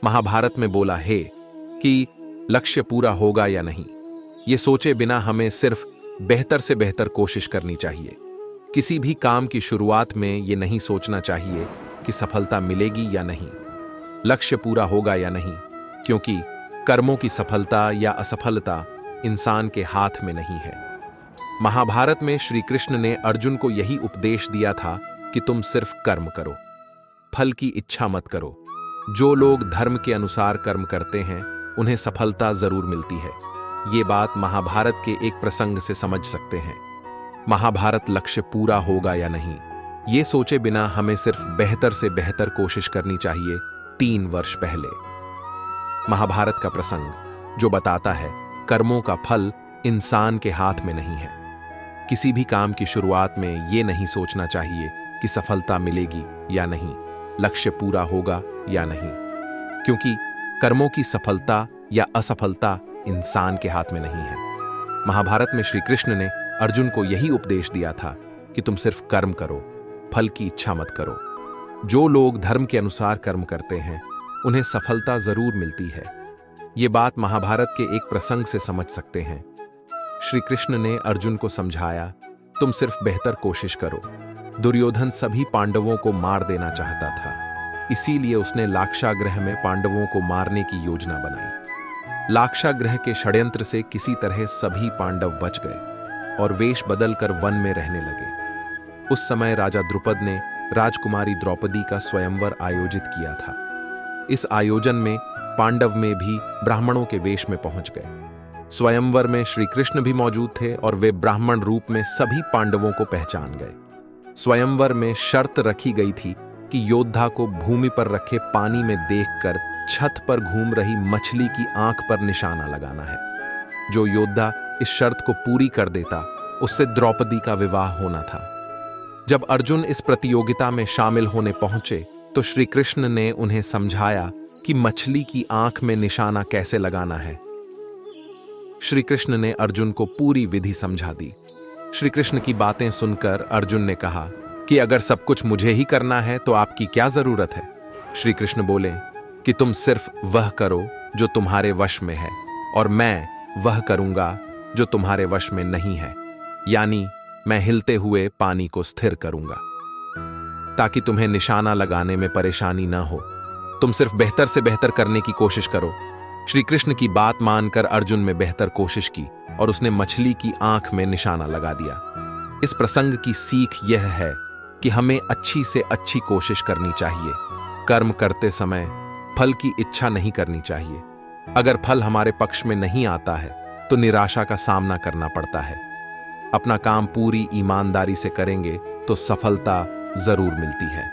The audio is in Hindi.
महाभारत में बोला है कि लक्ष्य पूरा होगा या नहीं, ये सोचे बिना हमें सिर्फ बेहतर से बेहतर कोशिश करनी चाहिए। किसी भी काम की शुरुआत में ये नहीं सोचना चाहिए कि सफलता मिलेगी या नहीं, लक्ष्य पूरा होगा या नहीं, क्योंकि कर्मों की सफलता या असफलता इंसान के हाथ में नहीं है। महाभारत में श्री कृष्ण ने अर्जुन को यही उपदेश दिया था कि तुम सिर्फ कर्म करो, फल की इच्छा मत करो। जो लोग धर्म के अनुसार कर्म करते हैं उन्हें सफलता जरूर मिलती है। ये बात महाभारत के एक प्रसंग से समझ सकते हैं। महाभारत लक्ष्य पूरा होगा या नहीं, ये सोचे बिना हमें सिर्फ बेहतर से बेहतर कोशिश करनी चाहिए। 3 वर्ष पहले महाभारत का प्रसंग जो बताता है कर्मों का फल इंसान के हाथ में नहीं है। किसी भी काम की शुरुआत में ये नहीं सोचना चाहिए कि सफलता मिलेगी या नहीं, लक्ष्य पूरा होगा या नहीं, क्योंकि कर्मों की सफलता या असफलता इंसान के हाथ में नहीं है। महाभारत में श्री कृष्ण ने अर्जुन को यही उपदेश दिया था कि तुम सिर्फ कर्म करो, फल की इच्छा मत करो। जो लोग धर्म के अनुसार कर्म करते हैं उन्हें सफलता जरूर मिलती है। ये बात महाभारत के एक प्रसंग से समझ सकते हैं। श्री कृष्ण ने अर्जुन को समझाया, तुम सिर्फ बेहतर कोशिश करो। दुर्योधन सभी पांडवों को मार देना चाहता था, इसीलिए उसने लाक्षागृह में पांडवों को मारने की योजना बनाई। लाक्षागृह के षड्यंत्र से किसी तरह सभी पांडव बच गए और वेश बदलकर वन में रहने लगे। उस समय राजा द्रुपद ने राजकुमारी द्रौपदी का स्वयंवर आयोजित किया था। इस आयोजन में पांडव में भी ब्राह्मणों के वेश में पहुंच गए। स्वयंवर में श्री कृष्ण भी मौजूद थे और वे ब्राह्मण रूप में सभी पांडवों को पहचान गए। स्वयंवर में शर्त रखी गई थी कि योद्धा को भूमि पर रखे पानी में देखकर छत पर घूम रही मछली की आंख पर निशाना लगाना है। जो योद्धा इस शर्त को पूरी कर देता उससे द्रौपदी का विवाह होना था। जब अर्जुन इस प्रतियोगिता में शामिल होने पहुंचे तो श्री कृष्ण ने उन्हें समझाया कि मछली की आंख में निशाना कैसे लगाना है। श्री कृष्ण ने अर्जुन को पूरी विधि समझा दी। श्री कृष्ण की बातें सुनकर अर्जुन ने कहा कि अगर सब कुछ मुझे ही करना है तो आपकी क्या जरूरत है। श्री कृष्ण बोले कि तुम सिर्फ वह करो जो तुम्हारे वश में है और मैं वह करूंगा जो तुम्हारे वश में नहीं है, यानी मैं हिलते हुए पानी को स्थिर करूंगा ताकि तुम्हें निशाना लगाने में परेशानी न हो। तुम सिर्फ बेहतर से बेहतर करने की कोशिश करो। श्री कृष्ण की बात मानकर अर्जुन में बेहतर कोशिश की और उसने मछली की आंख में निशाना लगा दिया। इस प्रसंग की सीख यह है कि हमें अच्छी से अच्छी कोशिश करनी चाहिए। कर्म करते समय फल की इच्छा नहीं करनी चाहिए। अगर फल हमारे पक्ष में नहीं आता है तो निराशा का सामना करना पड़ता है। अपना काम पूरी ईमानदारी से करेंगे तो सफलता जरूर मिलती है।